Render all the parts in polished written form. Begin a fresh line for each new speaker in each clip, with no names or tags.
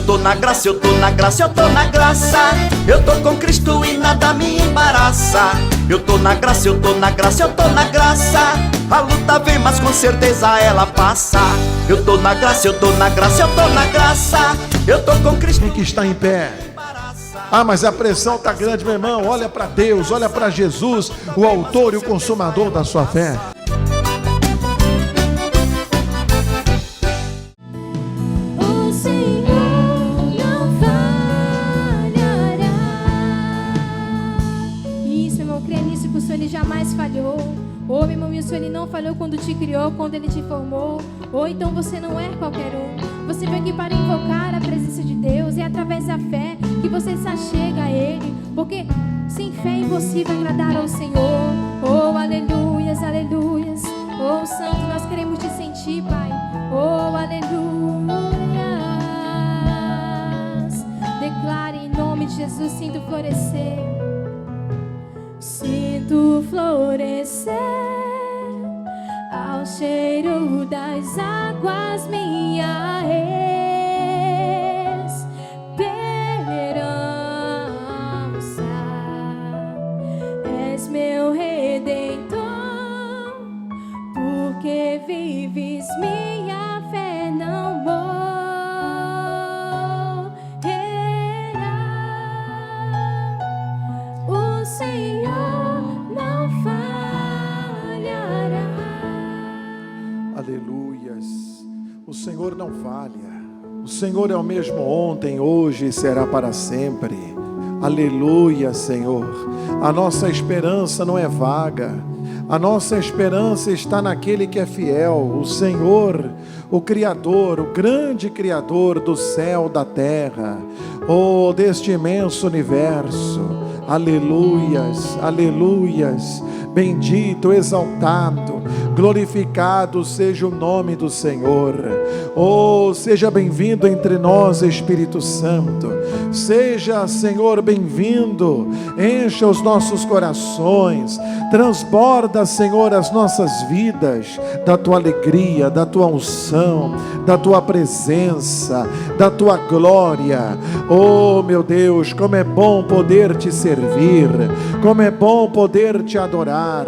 tô na graça, eu tô na graça, eu tô na graça. Eu tô com Cristo e nada me embaraça. Eu tô na graça, eu tô na graça, eu tô na graça. A luta vem, mas com certeza ela passa. Eu tô na graça, eu tô na graça, eu tô na graça. Eu tô com Cristo.
Quem que está em pé? Ah, mas a pressão está grande, meu irmão. Olha para Deus, olha para Jesus, o autor e o consumador da sua fé.
O Senhor não falhará. Isso, meu irmão, crê nisso, que o Senhor ele jamais falhou. Ou, meu irmão, o Senhor ele não falhou quando te criou, quando ele te formou. Ou então você não é qualquer um. Você veio aqui para invocar a presença de Deus. E é através da fé que você se achega a Ele. Porque sem fé é impossível agradar ao Senhor. Oh, aleluias, aleluias. Oh, Santo, nós queremos te sentir, Pai. Oh, aleluias. Declare em nome de Jesus, sinto florescer. Sinto florescer ao cheiro das águas, minha esperança. És meu redentor, porque vives, minha fé não morrerá. O Senhor não falhará.
Aleluias. O Senhor não falha. O Senhor é o mesmo ontem, hoje e será para sempre. Aleluia, Senhor. A nossa esperança não é vaga. A nossa esperança está naquele que é fiel, o Senhor, o Criador, o grande Criador do céu, da terra, oh, deste imenso universo. Aleluias, aleluias. Bendito, exaltado, glorificado seja o nome do Senhor. Oh, seja bem-vindo entre nós, Espírito Santo. Seja, Senhor, bem-vindo. Encha os nossos corações. Transborda, Senhor, as nossas vidas da tua alegria, da tua unção, da tua presença, da tua glória. Oh, meu Deus, como é bom poder te servir. Como é bom poder te adorar.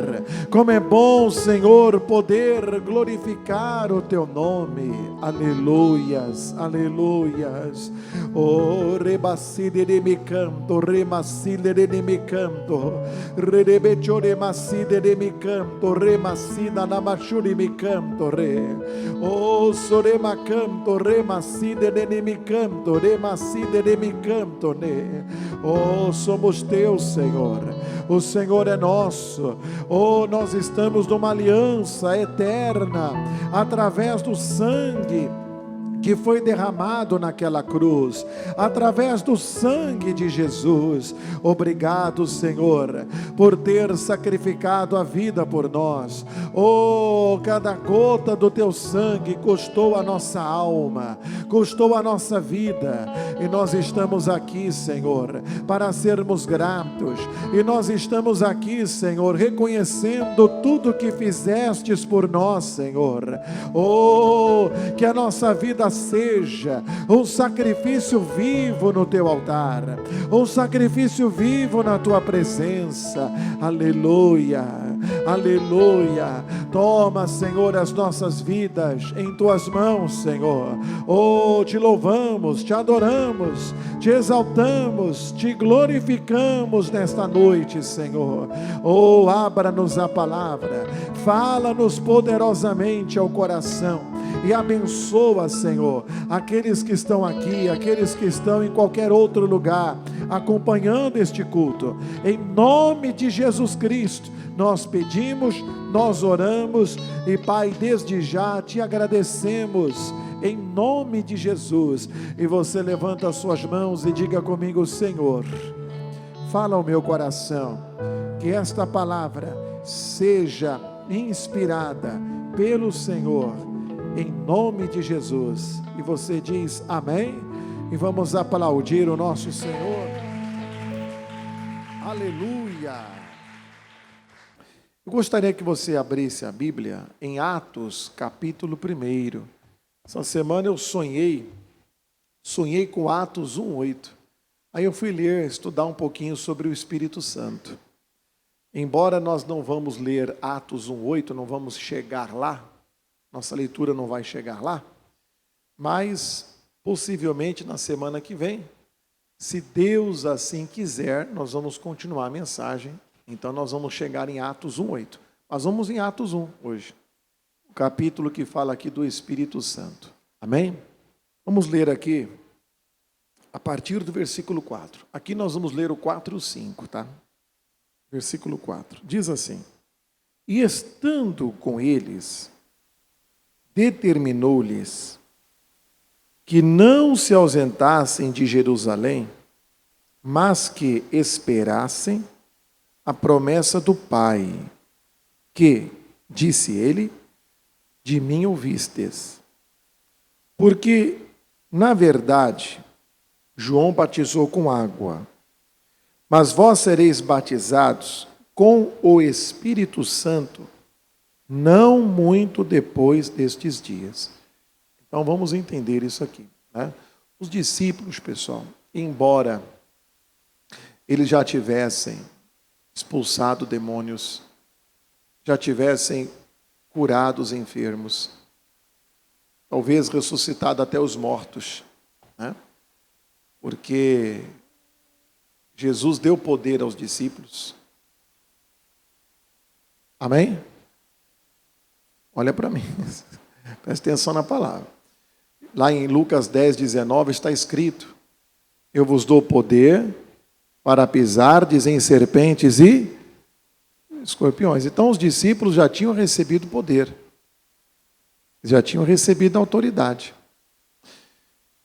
Como é bom, Senhor, poder glorificar o teu nome. Aleluias, aleluias. Oh, rebacide de me canto, remacide de me canto, rebecho remacide de me canto, remacida na machuri me canto, re. Oh, sorema canto, remacide de me canto, remacide de me canto, ne. Oh, somos teus, Senhor. O Senhor é nosso. Oh, nós estamos numa aliança eterna através do sangue que foi derramado naquela cruz, através do sangue de Jesus. Obrigado, Senhor, por ter sacrificado a vida por nós. Oh, cada gota do teu sangue custou a nossa alma, custou a nossa vida, e nós estamos aqui, Senhor, para sermos gratos, e nós estamos aqui, Senhor, reconhecendo tudo que fizestes por nós, Senhor. Oh, que a nossa vida seja um sacrifício vivo no teu altar, um sacrifício vivo na tua presença. Aleluia, aleluia. Toma, Senhor, as nossas vidas em tuas mãos, Senhor. Oh, te louvamos, te adoramos, te exaltamos, te glorificamos nesta noite, Senhor. Oh, abra-nos a palavra, fala-nos poderosamente ao coração e abençoa, Senhor, aqueles que estão aqui, aqueles que estão em qualquer outro lugar, acompanhando este culto. Em nome de Jesus Cristo, nós pedimos, nós oramos, e Pai, desde já te agradecemos, em nome de Jesus. E você levanta as suas mãos e diga comigo: Senhor, fala ao meu coração, que esta palavra seja inspirada pelo Senhor, em nome de Jesus. E você diz amém? E vamos aplaudir o nosso Senhor. Aleluia. Eu gostaria que você abrisse a Bíblia em Atos, capítulo 1. Essa semana eu sonhei sonhei com Atos 1:8. Aí eu fui estudar um pouquinho sobre o Espírito Santo. Embora nós não vamos ler Atos 1:8, não vamos chegar lá, nossa leitura não vai chegar lá, mas possivelmente na semana que vem, se Deus assim quiser, nós vamos continuar a mensagem. Então nós vamos chegar em Atos 1:8. Mas vamos em Atos 1 hoje, o capítulo que fala aqui do Espírito Santo. Amém? Vamos ler aqui a partir do versículo 4. Aqui nós vamos ler o 4 e o 5, tá? Versículo 4. Diz assim: E estando com eles, determinou-lhes que não se ausentassem de Jerusalém, mas que esperassem a promessa do Pai, que, disse ele, de mim ouvistes. Porque, na verdade, João batizou com água, mas vós sereis batizados com o Espírito Santo, não muito depois destes dias. Então vamos entender isso aqui, né? Os discípulos, pessoal, embora eles já tivessem expulsado demônios, já tivessem curado os enfermos, talvez ressuscitado até os mortos, né? Porque Jesus deu poder aos discípulos. Amém? Olha para mim, presta atenção na palavra. Lá em Lucas 10:19 está escrito: Eu vos dou poder para pisardes em serpentes e escorpiões. Então os discípulos já tinham recebido poder, já tinham recebido autoridade.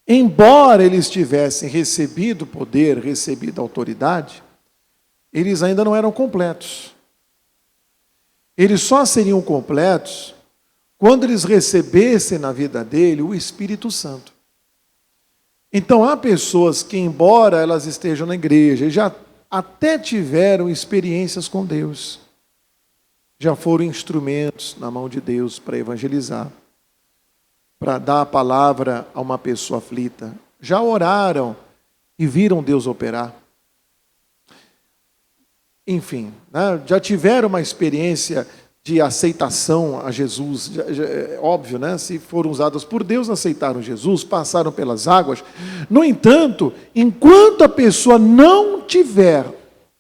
Embora eles tivessem recebido poder, recebido autoridade, eles ainda não eram completos. Eles só seriam completos quando eles recebessem na vida dele o Espírito Santo. Então há pessoas que, embora elas estejam na igreja, já até tiveram experiências com Deus, já foram instrumentos na mão de Deus para evangelizar, para dar a palavra a uma pessoa aflita, já oraram e viram Deus operar. Enfim, né? Já tiveram uma experiência de aceitação a Jesus, óbvio, né? Se foram usadas por Deus, aceitaram Jesus, passaram pelas águas. No entanto, enquanto a pessoa não tiver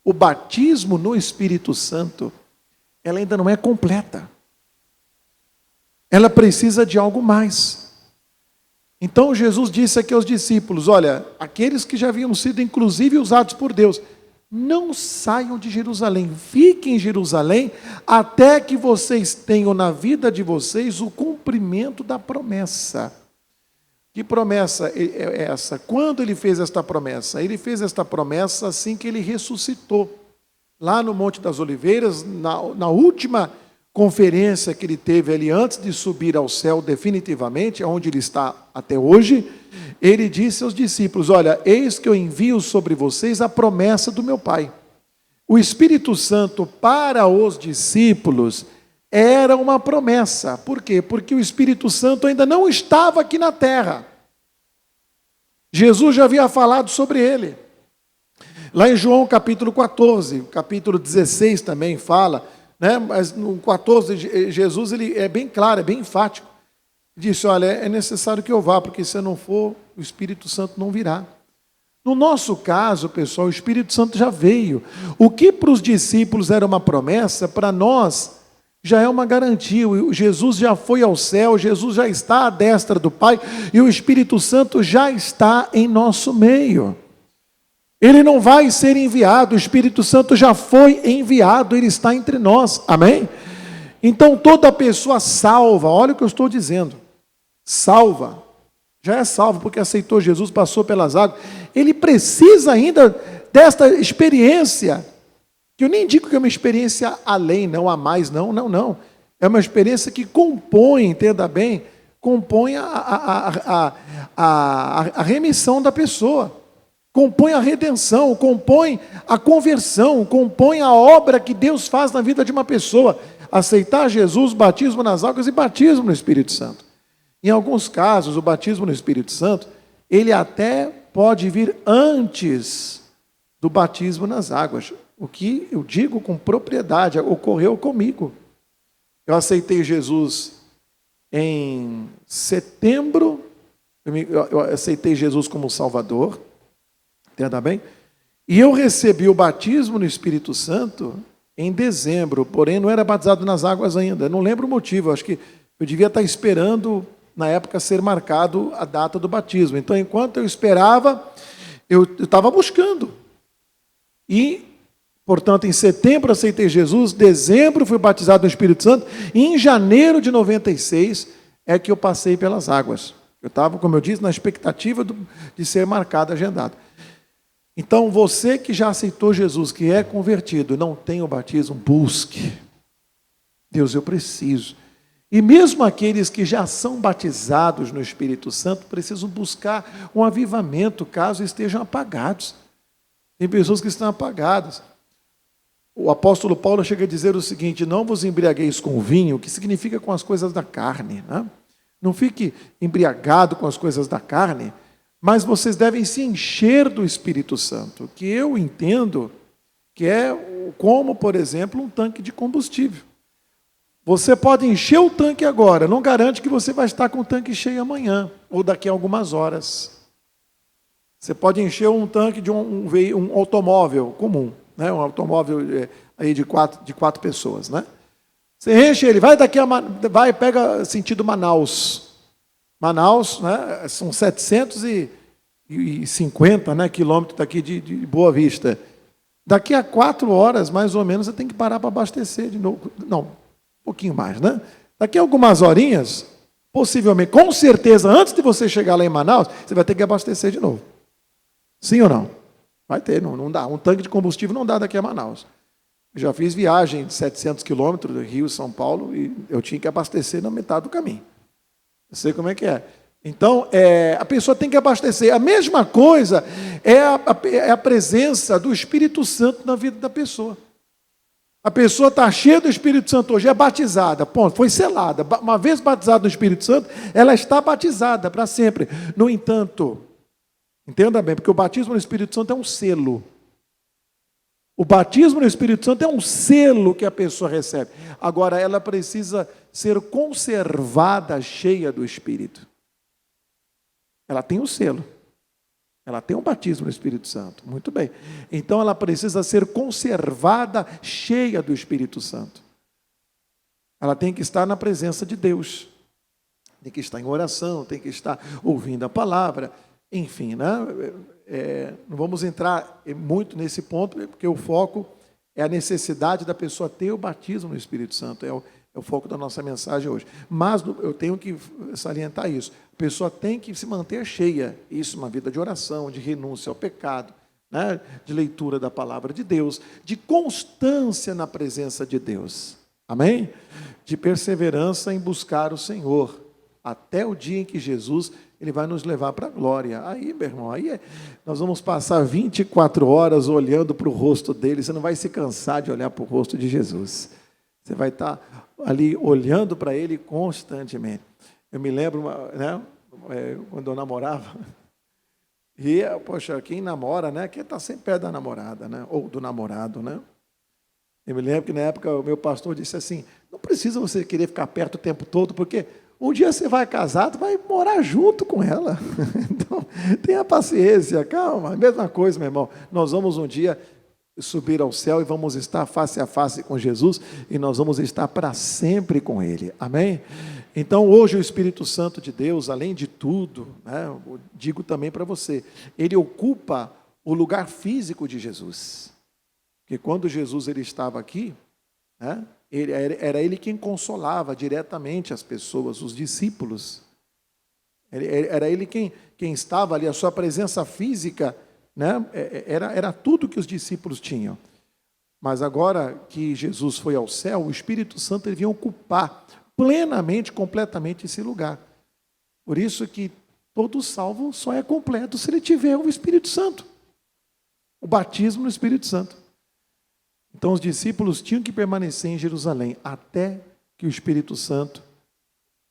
o batismo no Espírito Santo, ela ainda não é completa. Ela precisa de algo mais. Então Jesus disse aqui aos discípulos: olha, aqueles que já haviam sido inclusive usados por Deus, não saiam de Jerusalém, fiquem em Jerusalém, até que vocês tenham na vida de vocês o cumprimento da promessa. Que promessa é essa? Quando ele fez esta promessa? Ele fez esta promessa assim que ele ressuscitou. Lá no Monte das Oliveiras, na última conferência que ele teve ali antes de subir ao céu definitivamente, onde ele está até hoje, ele disse aos discípulos: olha, eis que eu envio sobre vocês a promessa do meu Pai. O Espírito Santo para os discípulos era uma promessa. Por quê? Porque o Espírito Santo ainda não estava aqui na terra. Jesus já havia falado sobre ele. Lá em João capítulo 14, capítulo 16 também fala, né? Mas no 14, Jesus ele é bem claro, é bem enfático. Disse: olha, é necessário que eu vá, porque se eu não for, o Espírito Santo não virá. No nosso caso, pessoal, o Espírito Santo já veio. O que para os discípulos era uma promessa, para nós já é uma garantia. Jesus já foi ao céu, Jesus já está à destra do Pai, e o Espírito Santo já está em nosso meio. Ele não vai ser enviado, o Espírito Santo já foi enviado, ele está entre nós, amém? Então toda pessoa salva, olha o que eu estou dizendo, salva, já é salvo porque aceitou Jesus, passou pelas águas, ele precisa ainda desta experiência, que eu nem digo que é uma experiência além, não a mais, não, é uma experiência que compõe, entenda bem, compõe a remissão da pessoa, compõe a redenção, compõe a conversão, compõe a obra que Deus faz na vida de uma pessoa. Aceitar Jesus, batismo nas águas e batismo no Espírito Santo. Em alguns casos, o batismo no Espírito Santo, ele até pode vir antes do batismo nas águas. O que eu digo com propriedade, ocorreu comigo. Eu aceitei Jesus em setembro, eu aceitei Jesus como Salvador, entenda bem? E eu recebi o batismo no Espírito Santo em dezembro, porém não era batizado nas águas ainda. Não lembro o motivo, acho que eu devia estar esperando, na época, ser marcado a data do batismo. Então, enquanto eu esperava, eu estava buscando. E, portanto, em setembro aceitei Jesus, dezembro fui batizado no Espírito Santo, e em janeiro de 96 é que eu passei pelas águas. Eu estava, como eu disse, na expectativa de ser marcado, agendado. Então, você que já aceitou Jesus, que é convertido, não tem o batismo, busque. Deus, eu preciso. E mesmo aqueles que já são batizados no Espírito Santo, precisam buscar um avivamento, caso estejam apagados. Tem pessoas que estão apagadas. O apóstolo Paulo chega a dizer o seguinte: não vos embriagueis com vinho, que significa com as coisas da carne, né? Não fique embriagado com as coisas da carne, mas vocês devem se encher do Espírito Santo, que eu entendo que é como, por exemplo, um tanque de combustível. Você pode encher o tanque agora, não garante que você vai estar com o tanque cheio amanhã, ou daqui a algumas horas. Você pode encher um tanque de um automóvel comum, né? Um automóvel aí de quatro pessoas, né? Você enche ele, pega sentido Manaus. Manaus, né? São 750, né, quilômetros daqui de Boa Vista. Daqui a 4 horas, mais ou menos, você tem que parar para abastecer de novo. Não, um pouquinho mais, né? Daqui a algumas horinhas, possivelmente, com certeza, antes de você chegar lá em Manaus, você vai ter que abastecer de novo. Sim ou não? Vai ter, não dá. Um tanque de combustível não dá daqui a Manaus. Eu já fiz viagem de 700 quilômetros, do Rio, São Paulo, e eu tinha que abastecer na metade do caminho. Eu sei como é que é. Então, a pessoa tem que abastecer. A mesma coisa é a presença do Espírito Santo na vida da pessoa. A pessoa está cheia do Espírito Santo hoje, é batizada, ponto, foi selada. Uma vez batizada no Espírito Santo, ela está batizada para sempre. No entanto, entenda bem, porque o batismo no Espírito Santo é um selo. O batismo no Espírito Santo é um selo que a pessoa recebe. Agora, ela precisa ser conservada cheia do Espírito. Ela tem um selo. Ela tem um batismo no Espírito Santo. Muito bem. Então, ela precisa ser conservada cheia do Espírito Santo. Ela tem que estar na presença de Deus. Tem que estar em oração, tem que estar ouvindo a palavra. Enfim, né? Não vamos entrar muito nesse ponto, porque o foco é a necessidade da pessoa ter o batismo no Espírito Santo. É o foco da nossa mensagem hoje. Mas eu tenho que salientar isso. A pessoa tem que se manter cheia. Isso, uma vida de oração, de renúncia ao pecado, né? De leitura da palavra de Deus, de constância na presença de Deus. Amém? De perseverança em buscar o Senhor, até o dia em que Jesus ele vai nos levar para a glória. Aí, meu irmão, nós vamos passar 24 horas olhando para o rosto dele. Você não vai se cansar de olhar para o rosto de Jesus. Você vai estar ali olhando para ele constantemente. Eu me lembro, né, quando eu namorava, e, poxa, quem namora, né, quem está sempre perto da namorada, né, ou do namorado, né? Eu me lembro que na época o meu pastor disse assim: não precisa você querer ficar perto o tempo todo, porque um dia você vai casar, tu vai morar junto com ela. Então, tenha paciência, calma. Mesma coisa, meu irmão. Nós vamos um dia subir ao céu e vamos estar face a face com Jesus e nós vamos estar para sempre com Ele. Amém? Então, hoje o Espírito Santo de Deus, além de tudo, né, eu digo também para você, ele ocupa o lugar físico de Jesus. Porque quando Jesus ele estava aqui, né, era ele quem consolava diretamente as pessoas, os discípulos. Era ele quem estava ali, a sua presença física, né, era tudo que os discípulos tinham. Mas agora que Jesus foi ao céu, o Espírito Santo ele vinha ocupar plenamente, completamente esse lugar. Por isso que todo salvo só é completo se ele tiver o Espírito Santo. O batismo no Espírito Santo. Então os discípulos tinham que permanecer em Jerusalém até que o Espírito Santo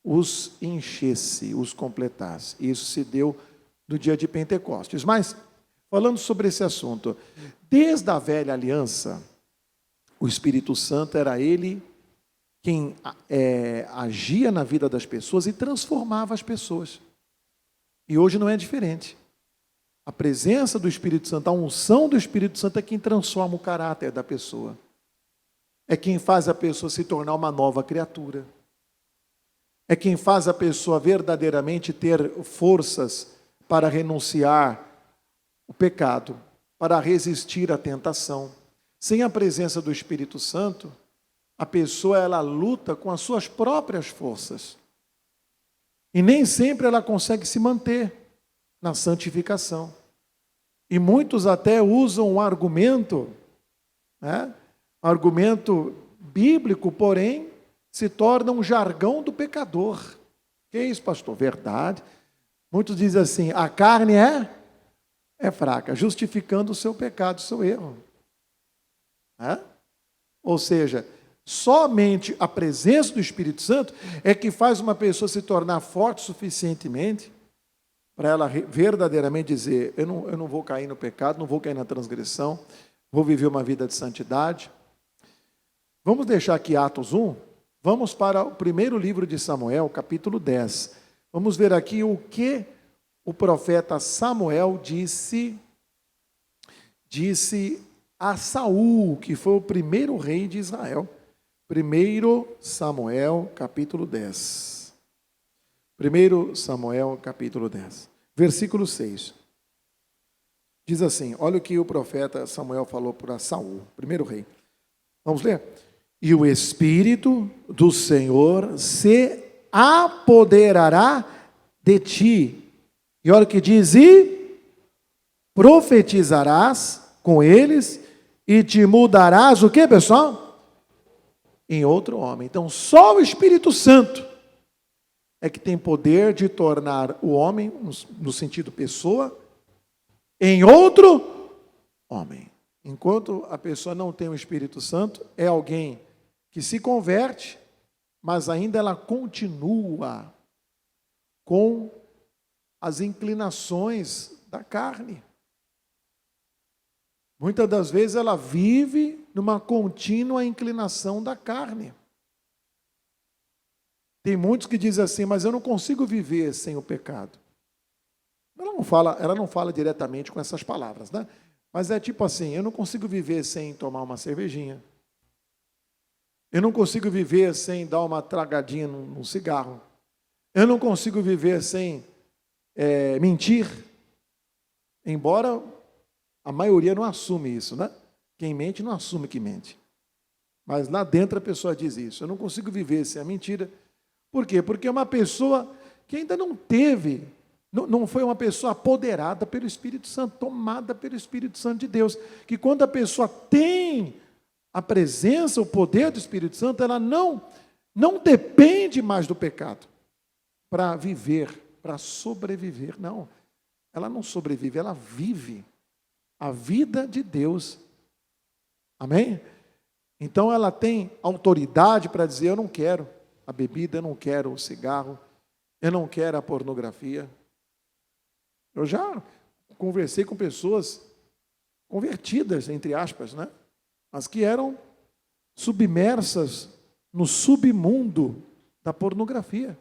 os enchesse, os completasse. Isso se deu do dia de Pentecostes. Mas, falando sobre esse assunto, desde a velha aliança, o Espírito Santo era ele quem agia na vida das pessoas e transformava as pessoas. E hoje não é diferente. A presença do Espírito Santo, a unção do Espírito Santo é quem transforma o caráter da pessoa. É quem faz a pessoa se tornar uma nova criatura. É quem faz a pessoa verdadeiramente ter forças para renunciar o pecado, para resistir à tentação. Sem a presença do Espírito Santo, a pessoa ela luta com as suas próprias forças. E nem sempre ela consegue se manter na santificação. E muitos até usam um argumento, argumento bíblico, porém, se torna um jargão do pecador. Que é isso, pastor? Verdade. Muitos dizem assim, a carne é fraca, justificando o seu pecado, o seu erro. Ou seja, somente a presença do Espírito Santo é que faz uma pessoa se tornar forte suficientemente para ela verdadeiramente dizer, eu não vou cair no pecado, não vou cair na transgressão, vou viver uma vida de santidade. Vamos deixar aqui Atos 1, vamos para o primeiro livro de Samuel, capítulo 10. Vamos ver aqui o que o profeta Samuel disse a Saul, que foi o primeiro rei de Israel. 1 Samuel, capítulo 10. 1 Samuel, capítulo 10, versículo 6. Diz assim, olha o que o profeta Samuel falou para Saul, primeiro rei. Vamos ler? E o Espírito do Senhor se apoderará de ti. E olha o que diz, e profetizarás com eles e te mudarás o que, pessoal? Em outro homem. Então, só o Espírito Santo é que tem poder de tornar o homem, no sentido pessoa, em outro homem. Enquanto a pessoa não tem o Espírito Santo, é alguém que se converte, mas ainda ela continua com as inclinações da carne. Muitas das vezes ela vive numa contínua inclinação da carne. Tem muitos que dizem assim, mas eu não consigo viver sem o pecado. Ela não fala diretamente com essas palavras, né? Mas é tipo assim, eu não consigo viver sem tomar uma cervejinha. Eu não consigo viver sem dar uma tragadinha num cigarro. Eu não consigo viver sem mentir. Embora a maioria não assume isso, né? Quem mente não assume que mente. Mas lá dentro a pessoa diz isso. Eu não consigo viver sem a mentira. Por quê? Porque é uma pessoa que ainda não teve, não foi uma pessoa apoderada pelo Espírito Santo, tomada pelo Espírito Santo de Deus. Que quando a pessoa tem a presença, o poder do Espírito Santo, ela não depende mais do pecado para viver, para sobreviver. Não, ela não sobrevive, ela vive a vida de Deus. Amém? Então ela tem autoridade para dizer, eu não quero a bebida, eu não quero o cigarro, eu não quero a pornografia. Eu já conversei com pessoas convertidas, entre aspas, né? Mas que eram submersas no submundo da pornografia.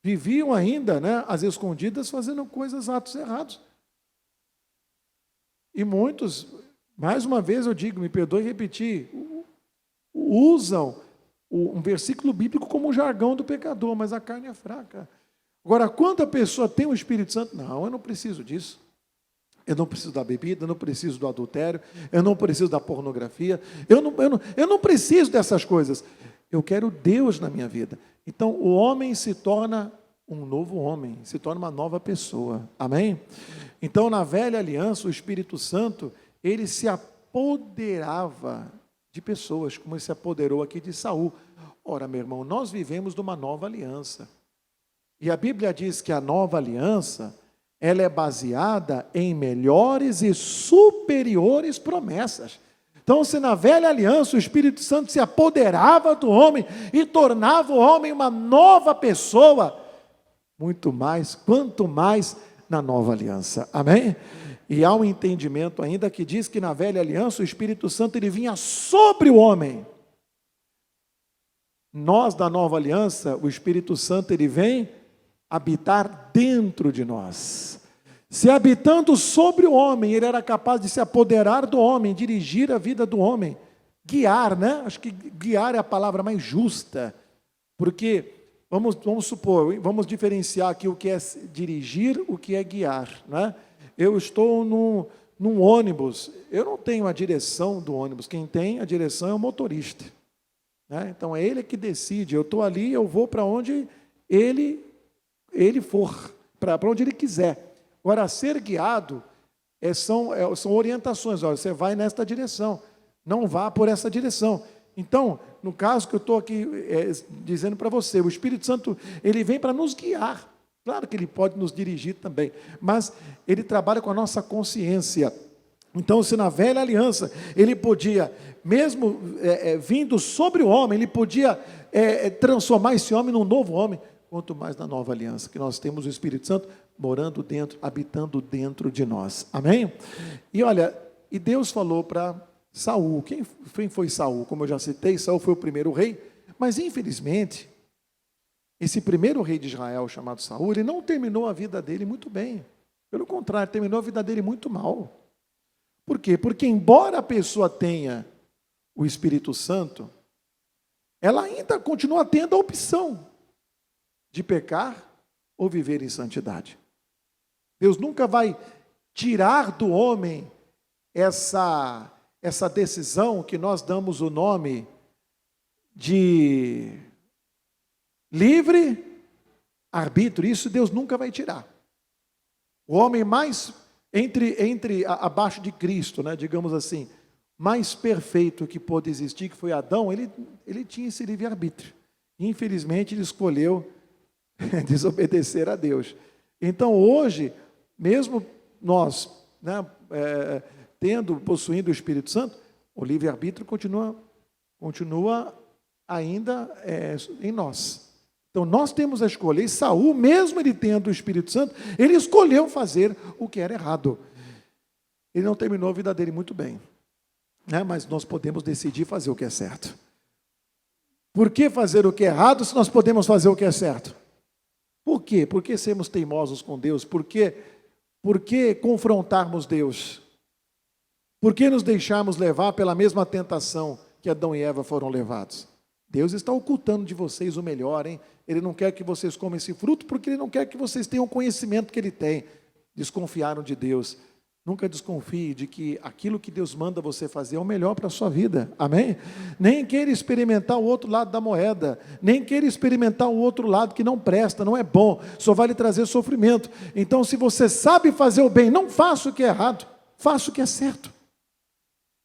Viviam ainda, né, às escondidas, fazendo atos errados. E muitos, mais uma vez eu digo, me perdoe repetir, usam um versículo bíblico como um jargão do pecador, mas a carne é fraca. Agora, quando a pessoa tem o Espírito Santo, não, eu não preciso disso. Eu não preciso da bebida, eu não preciso do adultério, eu não preciso da pornografia, eu não preciso dessas coisas. Eu quero Deus na minha vida. Então, o homem se torna um novo homem, se torna uma nova pessoa. Amém? Então, na velha aliança, o Espírito Santo, ele se apoderava de pessoas, como ele se apoderou aqui de Saul. Ora, meu irmão, nós vivemos numa nova aliança. E a Bíblia diz que a nova aliança, ela é baseada em melhores e superiores promessas. Então, se na velha aliança o Espírito Santo se apoderava do homem e tornava o homem uma nova pessoa, muito mais, quanto mais na nova aliança. Amém? E há um entendimento ainda que diz que na velha aliança o Espírito Santo ele vinha sobre o homem. Nós da nova aliança, o Espírito Santo ele vem habitar dentro de nós. Se habitando sobre o homem, ele era capaz de se apoderar do homem, dirigir a vida do homem, guiar, né? Acho que guiar é a palavra mais justa, porque vamos supor, vamos diferenciar aqui o que é dirigir, o que é guiar, né? Eu estou num ônibus, eu não tenho a direção do ônibus, quem tem a direção é o motorista, né? Então é ele que decide, eu estou ali, eu vou para onde ele for, para onde ele quiser. Agora, ser guiado são orientações, olha, você vai nesta direção, não vá por essa direção. Então, no caso que eu estou aqui dizendo para você, o Espírito Santo, ele vem para nos guiar. Claro que ele pode nos dirigir também, mas ele trabalha com a nossa consciência. Então, se na velha aliança, ele podia, mesmo vindo sobre o homem, ele podia transformar esse homem num novo homem, quanto mais na nova aliança, que nós temos o Espírito Santo morando dentro, habitando dentro de nós. Amém? E olha, e Deus falou para Saul, quem foi Saul? Como eu já citei, Saul foi o primeiro rei, mas infelizmente, esse primeiro rei de Israel, chamado Saul, ele não terminou a vida dele muito bem. Pelo contrário, terminou a vida dele muito mal. Por quê? Porque embora a pessoa tenha o Espírito Santo, ela ainda continua tendo a opção de pecar ou viver em santidade. Deus nunca vai tirar do homem essa decisão que nós damos o nome de livre arbítrio. Isso Deus nunca vai tirar. O homem mais abaixo de Cristo, né, digamos assim, mais perfeito que pôde existir, que foi Adão, ele tinha esse livre arbítrio. Infelizmente ele escolheu desobedecer a Deus. Então hoje, mesmo nós, né, possuindo o Espírito Santo, o livre-arbítrio continua ainda em nós. Então nós temos a escolha, e Saul, mesmo ele tendo o Espírito Santo, ele escolheu fazer o que era errado. Ele não terminou a vida dele muito bem, né? Mas nós podemos decidir fazer o que é certo. Por que fazer o que é errado se nós podemos fazer o que é certo? Por quê? Por que sermos teimosos com Deus? Por que confrontarmos Deus? Por que nos deixarmos levar pela mesma tentação que Adão e Eva foram levados? Deus está ocultando de vocês o melhor, hein? Ele não quer que vocês comam esse fruto porque Ele não quer que vocês tenham o conhecimento que Ele tem. Desconfiaram de Deus. Nunca desconfie de que aquilo que Deus manda você fazer é o melhor para a sua vida. Amém? Nem queira experimentar o outro lado da moeda. Nem queira experimentar o outro lado que não presta, não é bom. Só vai lhe trazer sofrimento. Então, se você sabe fazer o bem, não faça o que é errado. Faça o que é certo.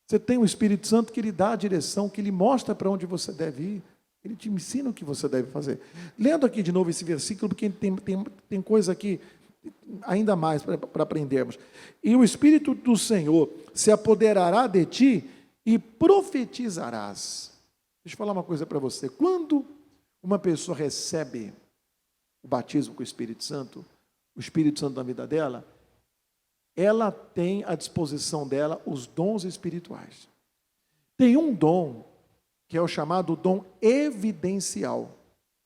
Você tem o Espírito Santo que lhe dá a direção, que lhe mostra para onde você deve ir. Ele te ensina o que você deve fazer. Lendo aqui de novo esse versículo, porque tem coisa aqui ainda mais para aprendermos. E o Espírito do Senhor se apoderará de ti e profetizarás. Deixa eu falar uma coisa para você. Quando uma pessoa recebe o batismo com o Espírito Santo na vida dela, ela tem à disposição dela os dons espirituais. Tem um dom que é o chamado dom evidencial,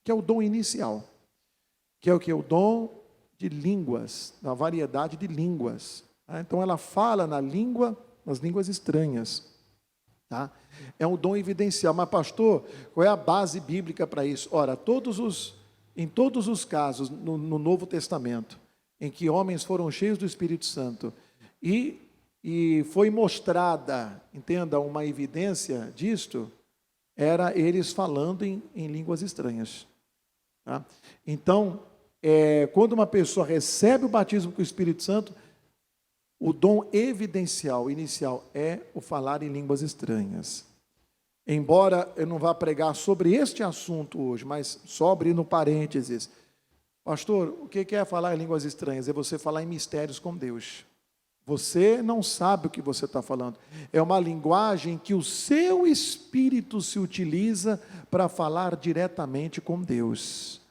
que é o dom inicial, que é o que? O dom de línguas, da variedade de línguas. Tá? Então ela fala nas línguas estranhas. Tá? É um dom evidencial. Mas pastor, qual é a base bíblica para isso? Ora, em todos os casos no Novo Testamento, em que homens foram cheios do Espírito Santo e foi mostrada, entenda, uma evidência disto, era eles falando em línguas estranhas. Tá? Então, quando uma pessoa recebe o batismo com o Espírito Santo, o dom evidencial, inicial, é o falar em línguas estranhas. Embora eu não vá pregar sobre este assunto hoje, mas só abrindo parênteses. Pastor, o que é falar em línguas estranhas? É você falar em mistérios com Deus. Você não sabe o que você está falando. É uma linguagem que o seu espírito se utiliza para falar diretamente com Deus.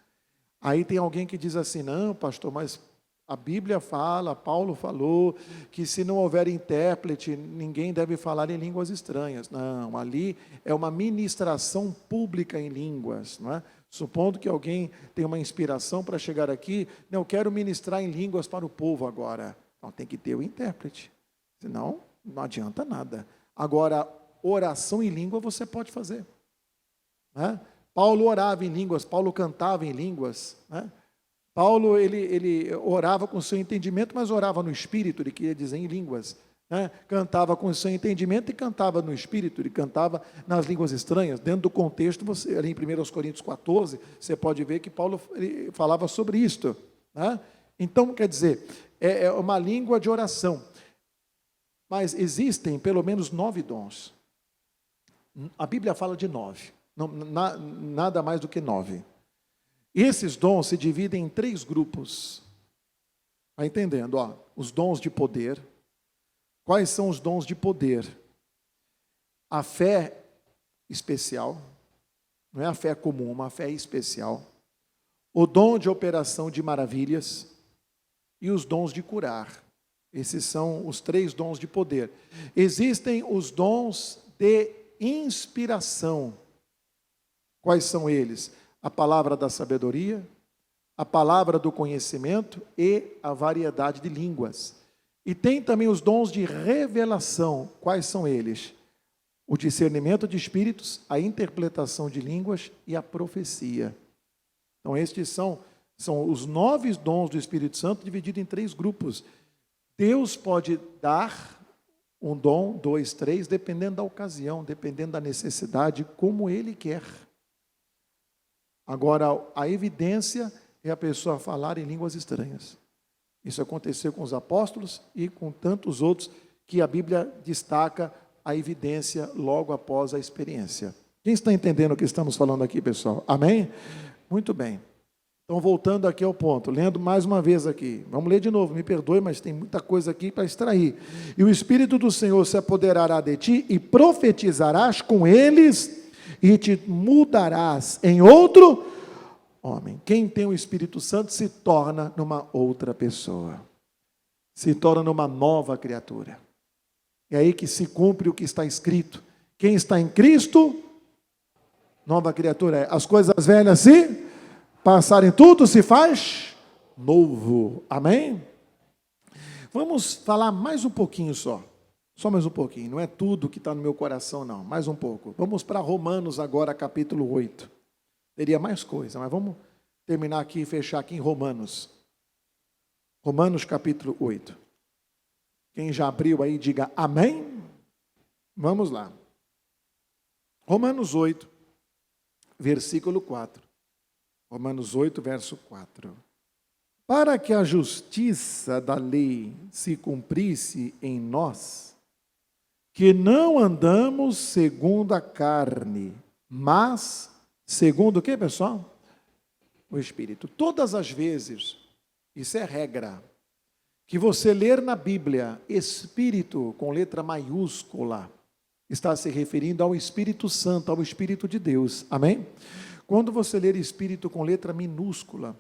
Aí tem alguém que diz assim, não, pastor, mas A Bíblia fala, Paulo falou, que se não houver intérprete, ninguém deve falar em línguas estranhas. Não, ali é uma ministração pública em línguas, não é? Supondo que alguém tem uma inspiração para chegar aqui, não, eu quero ministrar em línguas para o povo agora. Então tem que ter o intérprete, senão não adianta nada. Agora, oração em língua você pode fazer, né? Paulo orava em línguas, Paulo cantava em línguas, né? Paulo, ele orava com o seu entendimento, mas orava no Espírito, ele queria dizer em línguas, né? Cantava com o seu entendimento e cantava no Espírito, ele cantava nas línguas estranhas. Dentro do contexto, você, ali em 1 Coríntios 14, você pode ver que Paulo ele falava sobre isto, né? Então, quer dizer, é uma língua de oração, mas existem pelo menos 9 dons. A Bíblia fala de 9, nada mais do que 9. Esses dons se dividem em 3 grupos. Está entendendo? Ó, os dons de poder. Quais são os dons de poder? A fé especial. Não é a fé comum, uma fé especial. O dom de operação de maravilhas. E os dons de curar. Esses são os 3 dons de poder. Existem os dons de inspiração. Quais são eles? A palavra da sabedoria, a palavra do conhecimento e a variedade de línguas. E tem também os dons de revelação. Quais são eles? O discernimento de espíritos, a interpretação de línguas e a profecia. Então, estes são os 9 dons do Espírito Santo, divididos em 3 grupos. Deus pode dar um dom, 2, 3, dependendo da ocasião, dependendo da necessidade, como Ele quer. Agora, a evidência é a pessoa falar em línguas estranhas. Isso aconteceu com os apóstolos e com tantos outros que a Bíblia destaca a evidência logo após a experiência. Quem está entendendo o que estamos falando aqui, pessoal? Amém? Muito bem. Então, voltando aqui ao ponto, lendo mais uma vez aqui. Vamos ler de novo, me perdoe, mas tem muita coisa aqui para extrair. E o Espírito do Senhor se apoderará de ti e profetizarás com eles e te mudarás em outro homem. Quem tem o Espírito Santo se torna numa outra pessoa. Se torna numa nova criatura. É aí que se cumpre o que está escrito. Quem está em Cristo, nova criatura é. As coisas velhas se passarem, tudo se faz novo. Amém? Vamos falar mais um pouquinho só. Só mais um pouquinho, não é tudo que está no meu coração, não. Mais um pouco. Vamos para Romanos agora, capítulo 8. Teria mais coisa, mas vamos terminar aqui e fechar aqui em Romanos. Romanos, capítulo 8. Quem já abriu aí, diga amém. Vamos lá. Romanos 8, versículo 4. Romanos 8, verso 4. Para que a justiça da lei se cumprisse em nós, que não andamos segundo a carne, mas segundo o que, pessoal? O Espírito. Todas as vezes, isso é regra, que você ler na Bíblia, Espírito com letra maiúscula, está se referindo ao Espírito Santo, ao Espírito de Deus. Amém? Quando você ler Espírito com letra minúscula,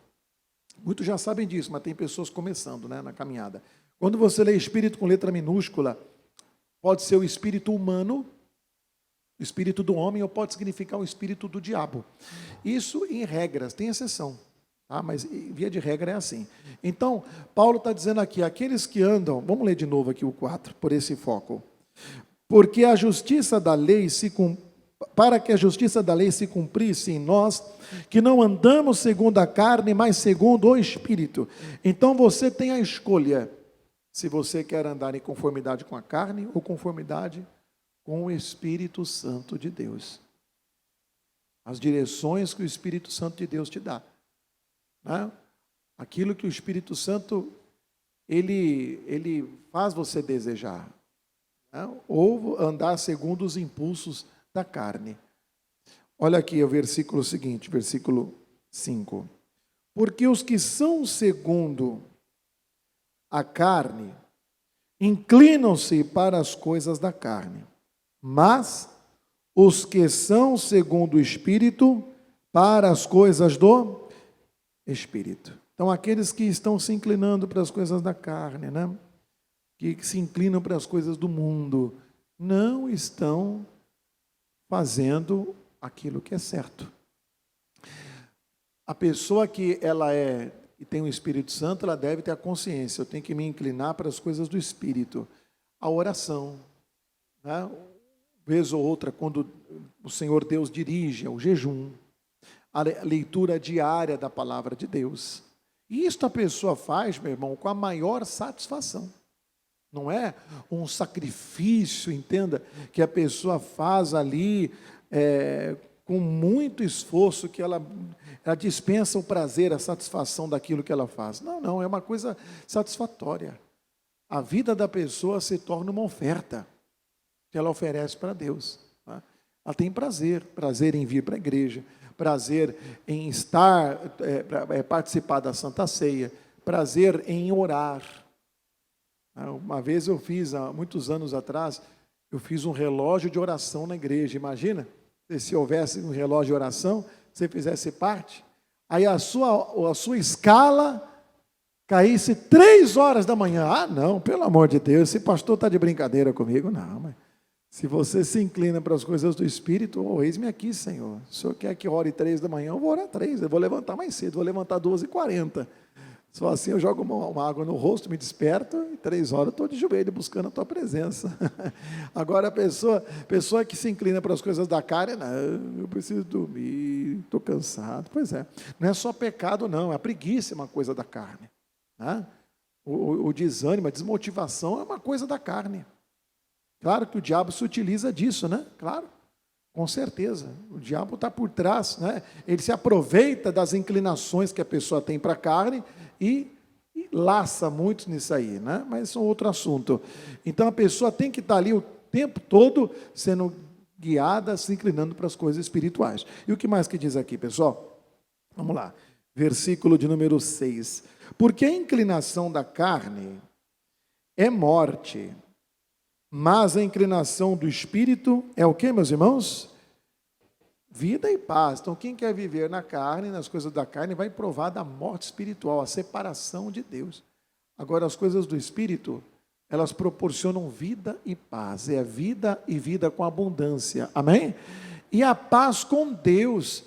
muitos já sabem disso, mas tem pessoas começando, né, na caminhada. Quando você lê Espírito com letra minúscula, pode ser o espírito humano, o espírito do homem, ou pode significar o espírito do diabo. Isso em regras, tem exceção, tá? Mas via de regra é assim. Então, Paulo está dizendo aqui, aqueles que andam, vamos ler de novo aqui o 4, por esse foco. Porque a justiça da lei para que a justiça da lei se cumprisse em nós, que não andamos segundo a carne, mas segundo o Espírito. Então você tem a escolha, se você quer andar em conformidade com a carne ou conformidade com o Espírito Santo de Deus. As direções que o Espírito Santo de Deus te dá, né? Aquilo que o Espírito Santo ele faz você desejar, né? Ou andar segundo os impulsos da carne. Olha aqui o versículo seguinte, versículo 5. Porque os que são segundo a carne inclinam-se para as coisas da carne, mas os que são segundo o Espírito para as coisas do Espírito. Então, aqueles que estão se inclinando para as coisas da carne, né? Que se inclinam para as coisas do mundo, não estão fazendo aquilo que é certo. A pessoa que ela e tem o Espírito Santo, ela deve ter a consciência, eu tenho que me inclinar para as coisas do Espírito. A oração, né? Vez ou outra, quando o Senhor Deus dirige, o jejum, a leitura diária da palavra de Deus. E isto a pessoa faz, meu irmão, com a maior satisfação. Não é um sacrifício, entenda, que a pessoa faz ali com muito esforço, que ela dispensa o prazer, a satisfação daquilo que ela faz. Não, é uma coisa satisfatória. A vida da pessoa se torna uma oferta que ela oferece para Deus. Tá? Ela tem prazer em vir para a igreja, prazer em estar, participar da Santa Ceia, prazer em orar. Uma vez eu fiz, há muitos anos atrás, eu fiz um relógio de oração na igreja. Imagina, se houvesse um relógio de oração, você fizesse parte, aí a sua escala caísse 3 horas da manhã. Ah, não, pelo amor de Deus, esse pastor está de brincadeira comigo. Não, mas se você se inclina para as coisas do Espírito, eis-me aqui, Senhor. Se o Senhor quer que ore 3 da manhã, eu vou orar 3, eu vou levantar mais cedo, vou levantar 12h40. Só assim eu jogo uma água no rosto, me desperto, e 3 horas eu estou de joelho buscando a tua presença. Agora a pessoa que se inclina para as coisas da carne, não, eu preciso dormir, estou cansado. Pois é, não é só pecado não, a preguiça é uma coisa da carne. Né? O desânimo, a desmotivação é uma coisa da carne. Claro que o diabo se utiliza disso, né? Claro, com certeza. O diabo está por trás, né? Ele se aproveita das inclinações que a pessoa tem para a carne e laça muitos nisso aí, né? Mas isso é um outro assunto. Então a pessoa tem que estar ali o tempo todo sendo guiada, se inclinando para as coisas espirituais. E o que mais que diz aqui, pessoal? Vamos lá. Versículo de número 6. Porque a inclinação da carne é morte, mas a inclinação do Espírito é o quê, meus irmãos? Vida e paz. Então, quem quer viver na carne, nas coisas da carne, vai provar da morte espiritual, a separação de Deus. Agora, as coisas do Espírito, elas proporcionam vida e paz. É vida e vida com abundância. Amém? E a paz com Deus.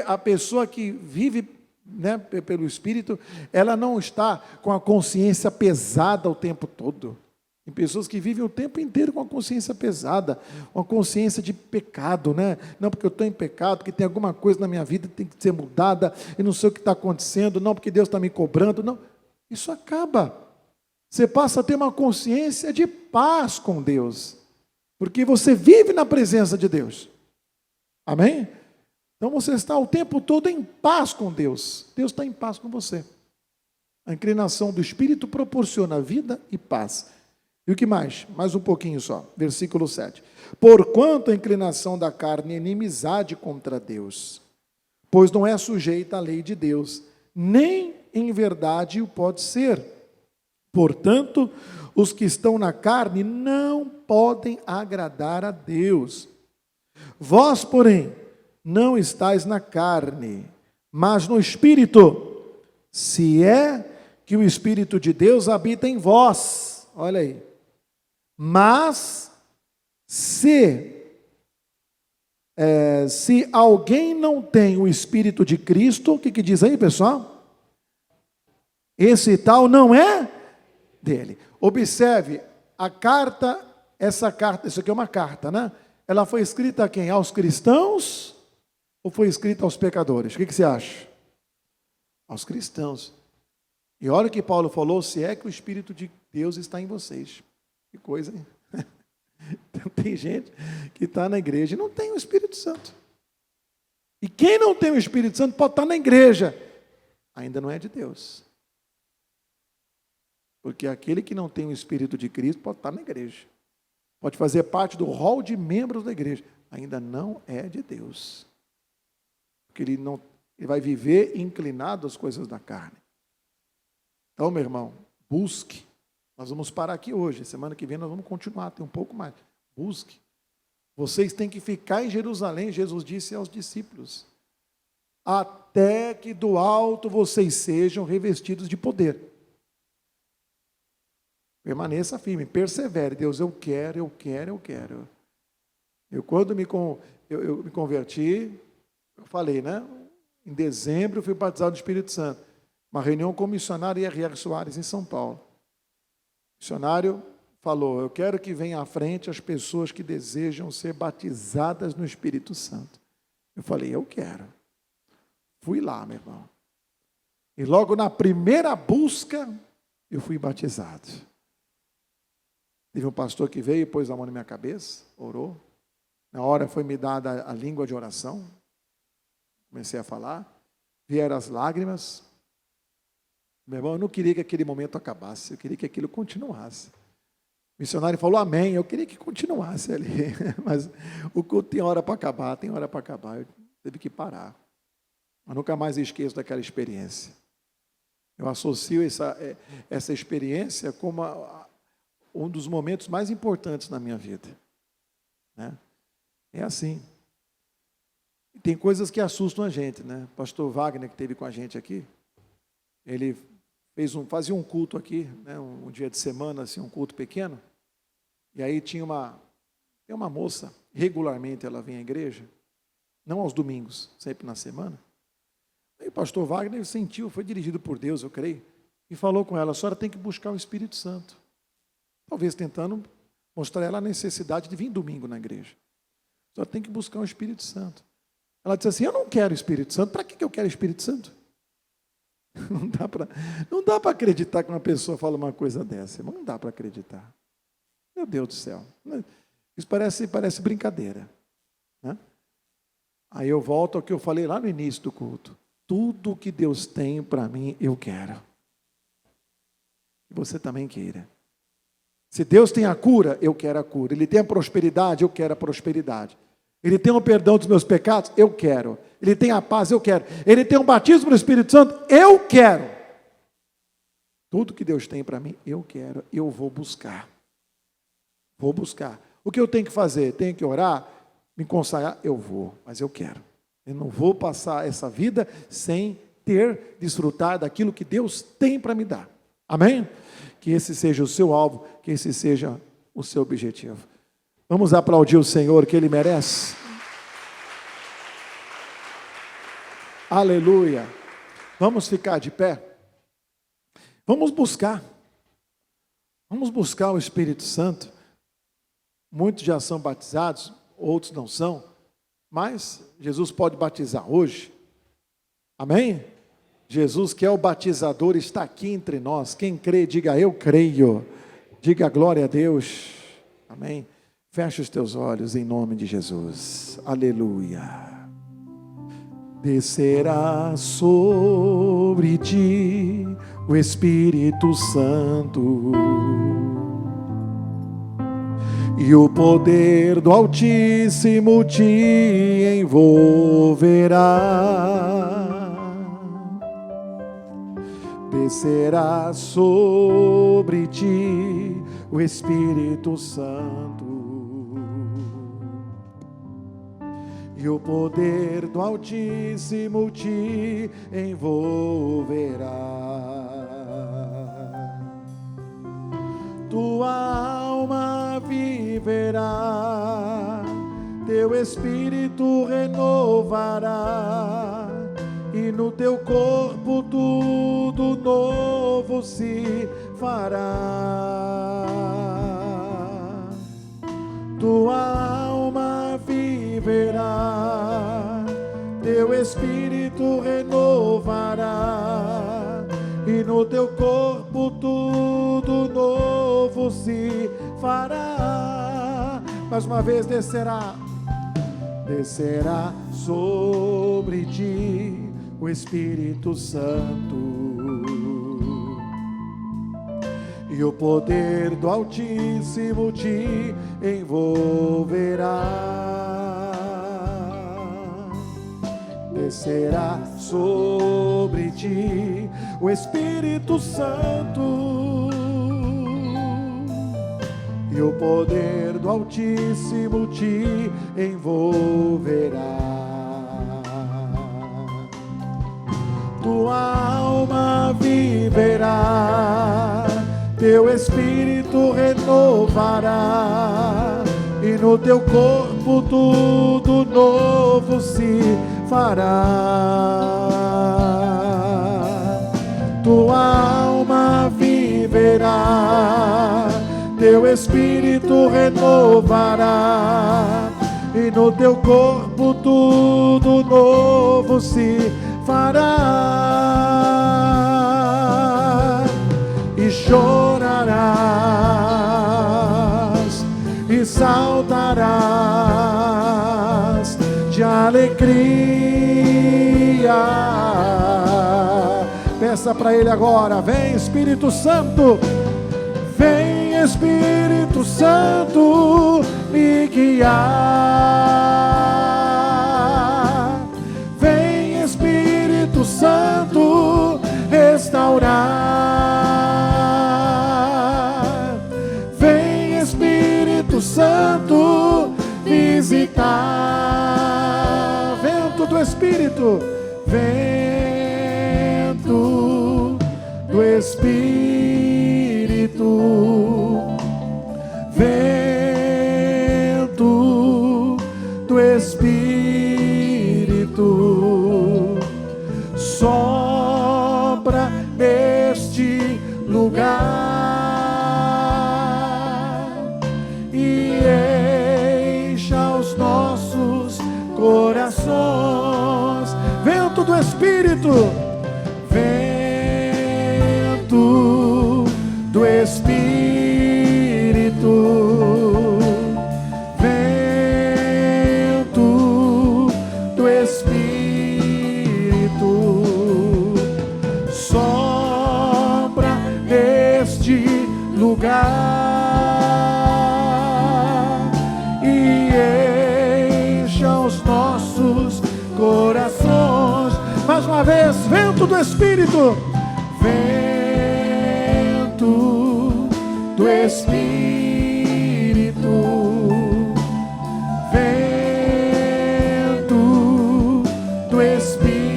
A pessoa que vive, né, pelo Espírito, ela não está com a consciência pesada o tempo todo. Tem pessoas que vivem o tempo inteiro com a consciência pesada, uma consciência de pecado, né? Não, porque eu estou em pecado, porque tem alguma coisa na minha vida que tem que ser mudada, e não sei o que está acontecendo, não, porque Deus está me cobrando, não. Isso acaba. Você passa a ter uma consciência de paz com Deus, porque você vive na presença de Deus. Amém? Então você está o tempo todo em paz com Deus. Deus está em paz com você. A inclinação do Espírito proporciona vida e paz. E o que mais? Mais um pouquinho só. Versículo 7. Porquanto a inclinação da carne é inimizade contra Deus, pois não é sujeita à lei de Deus, nem em verdade o pode ser. Portanto, os que estão na carne não podem agradar a Deus. Vós, porém, não estáis na carne, mas no Espírito, se é que o Espírito de Deus habita em vós. Olha aí. Mas, se alguém não tem o Espírito de Cristo, o que diz aí, pessoal? Esse tal não é dele. Observe, essa carta, isso aqui é uma carta, né? Ela foi escrita a quem? Aos cristãos ou foi escrita aos pecadores? O que você acha? Aos cristãos. E olha o que Paulo falou, se é que o Espírito de Deus está em vocês. Que coisa, hein? Tem gente que está na igreja e não tem o Espírito Santo. E quem não tem o Espírito Santo pode estar na igreja, ainda não é de Deus. Porque aquele que não tem o Espírito de Cristo pode estar na igreja. Pode fazer parte do rol de membros da igreja, ainda não é de Deus. Porque ele vai viver inclinado às coisas da carne. Então, meu irmão, busque. Nós vamos parar aqui hoje. Semana que vem nós vamos continuar, tem um pouco mais. Busque. Vocês têm que ficar em Jerusalém, Jesus disse aos discípulos. até que do alto vocês sejam revestidos de poder. Permaneça firme, persevere. Deus, eu quero. Quando eu me converti, eu falei, né? Em dezembro eu fui batizado no Espírito Santo. Uma reunião com o missionário R.R. Soares, em São Paulo. O missionário falou, eu quero que venha à frente as pessoas que desejam ser batizadas no Espírito Santo. Eu falei, eu quero. Fui lá, meu irmão. E logo na primeira busca, eu fui batizado. Teve um pastor que veio, pôs a mão na minha cabeça, orou. Na hora foi me dada a língua de oração. Comecei a falar. Vieram as lágrimas. Meu irmão, eu não queria que aquele momento acabasse. Eu queria que aquilo continuasse. O missionário falou amém. Eu queria que continuasse ali. Mas o culto tem hora para acabar, Eu tive que parar. Mas nunca mais esqueço daquela experiência. Eu associo essa experiência como um dos momentos mais importantes na minha vida. Né? É assim. Tem coisas que assustam a gente, né? O pastor Wagner, que esteve com a gente aqui, ele fazia um culto aqui, né? Um dia de semana, assim, um culto pequeno. E aí tem uma moça, regularmente ela vem à igreja, não aos domingos, sempre na semana. Aí o pastor Wagner sentiu, foi dirigido por Deus, eu creio, e falou com ela, a senhora tem que buscar o Espírito Santo. Talvez tentando mostrar a ela a necessidade de vir domingo na igreja. A senhora tem que buscar o Espírito Santo. Ela disse assim, eu não quero o Espírito Santo, para que eu quero o Espírito Santo? Não dá para acreditar que uma pessoa fala uma coisa dessa, irmão, não dá para acreditar. Meu Deus do céu. Isso parece brincadeira. Né? Aí eu volto ao que eu falei lá no início do culto. Tudo que Deus tem para mim, eu quero. E você também queira. Se Deus tem a cura, eu quero a cura. Ele tem a prosperidade, eu quero a prosperidade. Ele tem o perdão dos meus pecados, eu quero. Ele tem a paz, eu quero. Ele tem um batismo no Espírito Santo, eu quero. Tudo que Deus tem para mim, eu quero. Eu vou buscar. Vou buscar. O que eu tenho que fazer? Tenho que orar? Me consagrar? Eu vou, mas eu quero. Eu não vou passar essa vida sem desfrutar daquilo que Deus tem para me dar. Amém? Que esse seja o seu alvo, que esse seja o seu objetivo. Vamos aplaudir o Senhor, que Ele merece. Aleluia. Vamos ficar de pé. Vamos buscar. Vamos buscar o Espírito Santo. Muitos já são batizados, outros não são. Mas Jesus pode batizar hoje. Amém? Jesus, que é o batizador, está aqui entre nós. Quem crê, diga eu creio. Diga glória a Deus. Amém? Fecha os teus olhos em nome de Jesus. Aleluia. Descerá sobre ti o Espírito Santo, e o poder do Altíssimo te envolverá. Descerá sobre ti o Espírito Santo, e o poder do Altíssimo te envolverá. Tua alma viverá, teu espírito renovará, e no teu corpo tudo novo se fará. Tua alma viverá, teu espírito renovará, e no teu corpo tudo novo se fará. Mais uma vez descerá sobre ti o Espírito Santo, e o poder do Altíssimo te envolverá. Descerá sobre ti o Espírito Santo, e o poder do Altíssimo te envolverá. tua alma viverá, teu espírito renovará, e no teu corpo tudo novo se fará. Tua alma viverá, teu espírito renovará, e no teu corpo tudo novo se fará. E chorarás e saltarás de alegria. Peça para Ele agora: vem Espírito Santo, vem Espírito Santo me guiar, vem Espírito Santo restaurar, vem Espírito Santo visitar. Vento do Espírito, vento do Espírito, vento do Espírito, sopra neste lugar e encha os nossos corações. Vento do Espírito, vento do Espírito, vento do Espírito, sopra neste lugar e encha os nossos corações. Mais uma vez, vento do Espírito, vento do Espírito, vento do Espírito,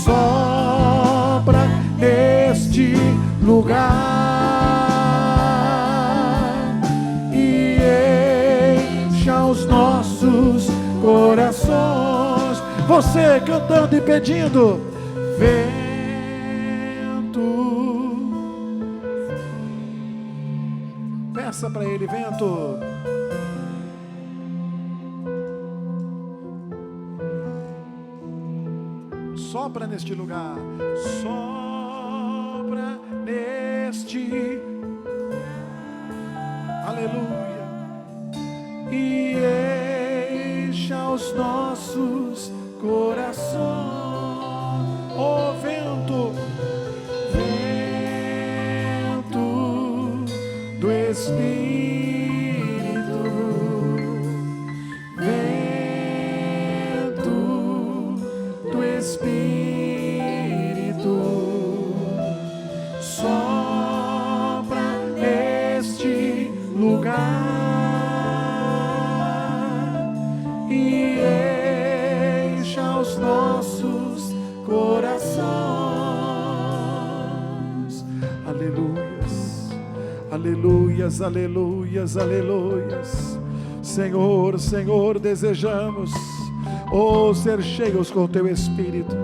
sopra neste lugar e encha os nossos corações. Você cantando e pedindo: vento. Peça para Ele: vento. Sopra neste lugar, sopra neste, aleluia, e encha os nossos corações. Oh vento, vento do Espírito, vento do Espírito, sopra neste lugar e encha os nossos corações. Aleluias, aleluias, aleluias, aleluias. Senhor, Senhor, desejamos, oh, ser cheios com Teu Espírito.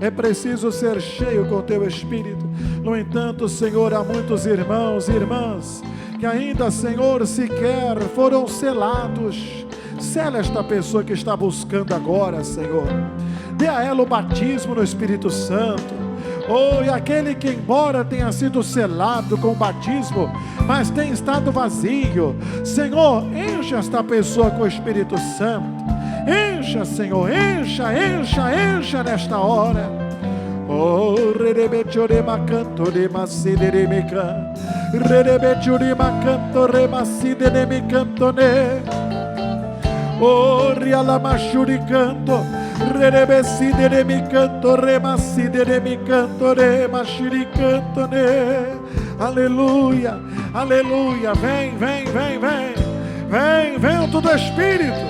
É preciso ser cheio com Teu Espírito. No entanto, Senhor, há muitos irmãos e irmãs que ainda, Senhor, sequer foram selados. Sela esta pessoa que está buscando agora, Senhor. Dê a ela o batismo no Espírito Santo. Oh, e aquele que embora tenha sido selado com o batismo, mas tem estado vazio, Senhor, encha esta pessoa com o Espírito Santo. Encha, Senhor, encha, encha, encha nesta hora. Oh, rerebetiorema canto remacideremica, rerebetiorema canto remacideremicantone. Oh, rialamachuricanto, rerebecideremicanto remacideremicanto remachiricantone. Aleluia, aleluia. Vem, vem, vem, vem. Vem, vento do Espírito.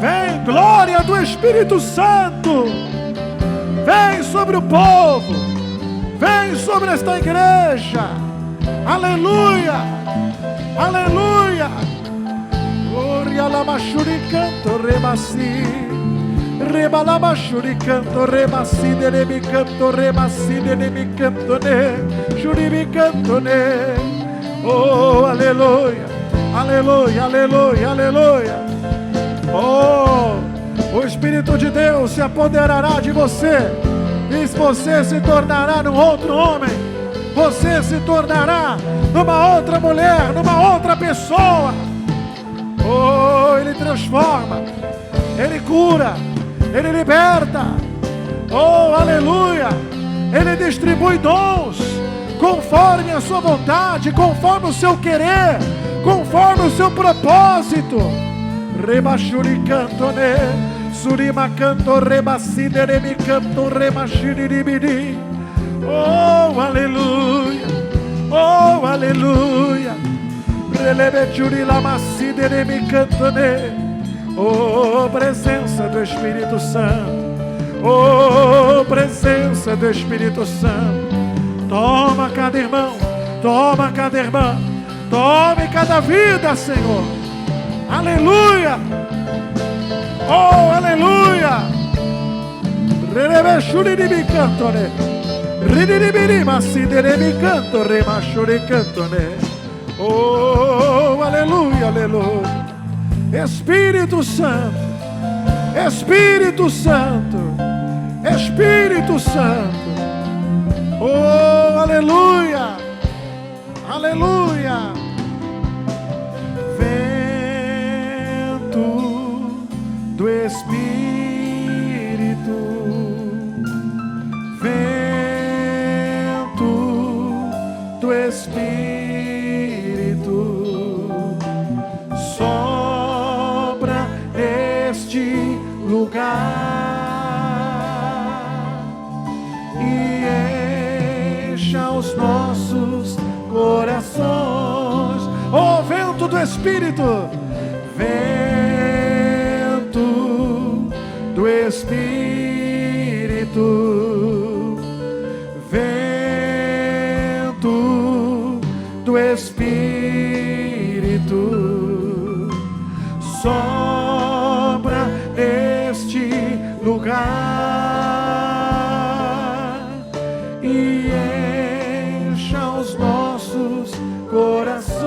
Vem, glória do Espírito Santo. Vem sobre o povo. Vem sobre esta igreja. Aleluia. Aleluia. Glória la machuri canto rebassi. Rebalaba shuri canto rebassi de mi canto rebassi de mi canto ne. Shuri mi canto ne. Oh, aleluia. Aleluia, aleluia, aleluia. Oh, o Espírito de Deus se apoderará de você, e você se tornará num outro homem, você se tornará numa outra mulher, numa outra pessoa. Oh, Ele transforma, Ele cura, Ele liberta. Oh, aleluia. Ele distribui dons conforme a sua vontade, conforme o seu querer, conforme o seu propósito. Rebashuri cantone, surima canto rebaside remi canto remashiri ribidi. Oh, aleluia, oh, aleluia. Relebechuri lamaside remi cantone. Oh, presença do Espírito Santo, oh, presença do Espírito Santo. Toma cada irmão, toma cada irmã, tome cada vida, Senhor. Aleluia! Oh, aleluia! Relebeshuri mi cantone, ridibiri masidere mi canto remashuri cantone. Oh, aleluia, aleluia! Espírito Santo, Espírito Santo, Espírito Santo. Oh, aleluia, aleluia. Do Espírito, vento do Espírito, sopra neste lugar e encha os nossos corações. Oh, vento do Espírito, do Espírito, vento do Espírito, sopra neste lugar e encha os nossos corações.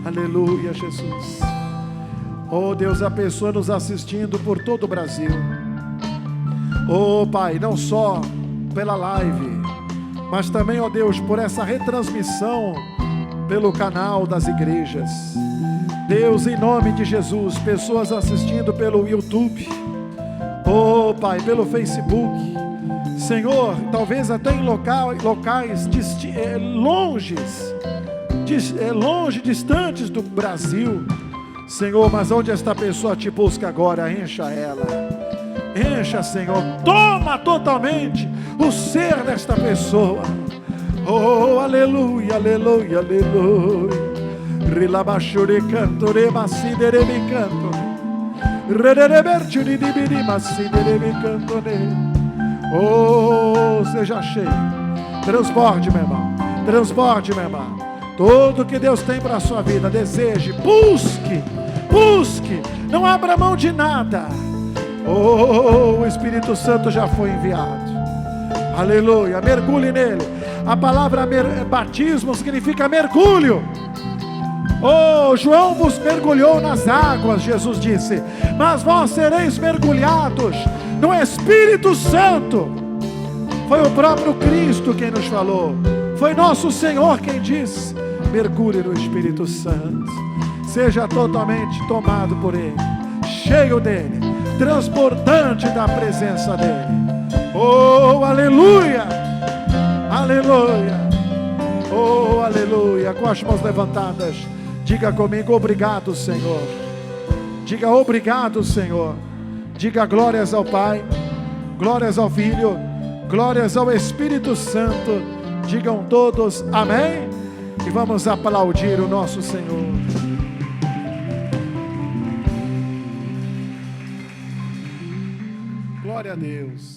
Aleluia, Jesus. Oh, Deus, a pessoa nos assistindo por todo o Brasil. Oh, Pai, não só pela live, mas também, ó Deus, por essa retransmissão pelo canal das igrejas. Deus, em nome de Jesus, pessoas assistindo pelo YouTube. Oh, Pai, pelo Facebook. Senhor, talvez até em locais longe, distantes do Brasil. Senhor, mas onde esta pessoa te busca agora, encha ela. Encha, Senhor, toma totalmente o ser desta pessoa. Oh, aleluia, aleluia, aleluia. Rilabashuri canto, remassidere mi canto. Redereberturi dibiri massidere mi canto. Oh, seja cheio. Transporte, meu irmão. Transporte, meu irmão. Tudo que Deus tem para a sua vida, deseje, busque, busque, não abra mão de nada. Oh, o Espírito Santo já foi enviado. Aleluia, mergulhe nele. A palavra batismo significa mergulho. Oh, João vos mergulhou nas águas, Jesus disse, mas vós sereis mergulhados no Espírito Santo. Foi o próprio Cristo quem nos falou. Foi nosso Senhor quem disse: mergulhe no Espírito Santo, seja totalmente tomado por Ele, cheio dEle, transbordante da presença dEle. Oh, aleluia, aleluia, oh, aleluia. Com as mãos levantadas, diga comigo: obrigado, Senhor. Diga: obrigado, Senhor. Diga glórias ao Pai, glórias ao Filho, glórias ao Espírito Santo. Digam todos amém. E vamos aplaudir o nosso Senhor. Glória a Deus.